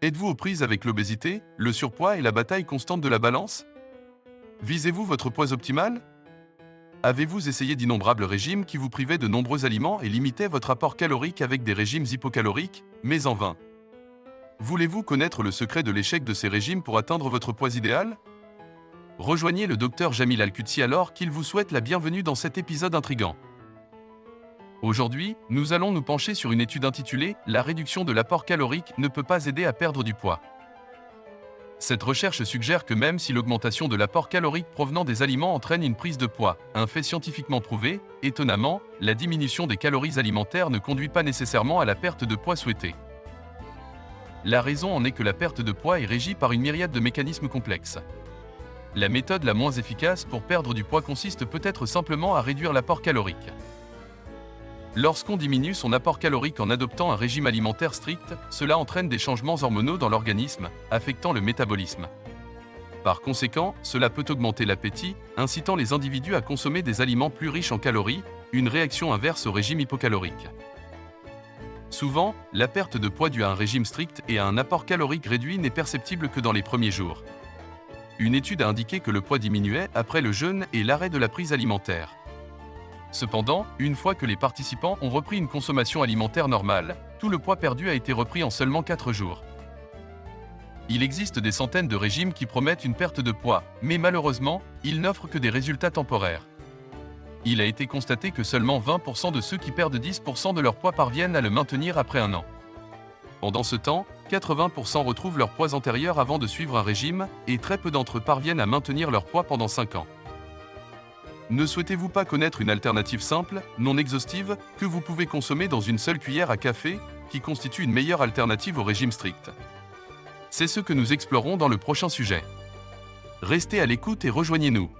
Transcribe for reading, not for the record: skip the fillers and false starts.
Êtes-vous aux prises avec l'obésité, le surpoids et la bataille constante de la balance? Visez-vous votre poids optimal? Avez-vous essayé d'innombrables régimes qui vous privaient de nombreux aliments et limitaient votre apport calorique avec des régimes hypocaloriques, mais en vain? Voulez-vous connaître le secret de l'échec de ces régimes pour atteindre votre poids idéal? Rejoignez le docteur Jamil Al-Qudsi alors qu'il vous souhaite la bienvenue dans cet épisode intrigant. Aujourd'hui, nous allons nous pencher sur une étude intitulée « La réduction de l'apport calorique ne peut pas aider à perdre du poids ». Cette recherche suggère que même si l'augmentation de l'apport calorique provenant des aliments entraîne une prise de poids, un fait scientifiquement prouvé, étonnamment, la diminution des calories alimentaires ne conduit pas nécessairement à la perte de poids souhaitée. La raison en est que la perte de poids est régie par une myriade de mécanismes complexes. La méthode la moins efficace pour perdre du poids consiste peut-être simplement à réduire l'apport calorique. Lorsqu'on diminue son apport calorique en adoptant un régime alimentaire strict, cela entraîne des changements hormonaux dans l'organisme, affectant le métabolisme. Par conséquent, cela peut augmenter l'appétit, incitant les individus à consommer des aliments plus riches en calories, une réaction inverse au régime hypocalorique. Souvent, la perte de poids due à un régime strict et à un apport calorique réduit n'est perceptible que dans les premiers jours. Une étude a indiqué que le poids diminuait après le jeûne et l'arrêt de la prise alimentaire. Cependant, une fois que les participants ont repris une consommation alimentaire normale, tout le poids perdu a été repris en seulement 4 jours. Il existe des centaines de régimes qui promettent une perte de poids, mais malheureusement, ils n'offrent que des résultats temporaires. Il a été constaté que seulement 20% de ceux qui perdent 10% de leur poids parviennent à le maintenir après un an. Pendant ce temps, 80% retrouvent leur poids antérieur avant de suivre un régime, et très peu d'entre eux parviennent à maintenir leur poids pendant 5 ans. Ne souhaitez-vous pas connaître une alternative simple, non exhaustive, que vous pouvez consommer dans une seule cuillère à café, qui constitue une meilleure alternative au régime strict? C'est ce que nous explorons dans le prochain sujet. Restez à l'écoute et rejoignez-nous.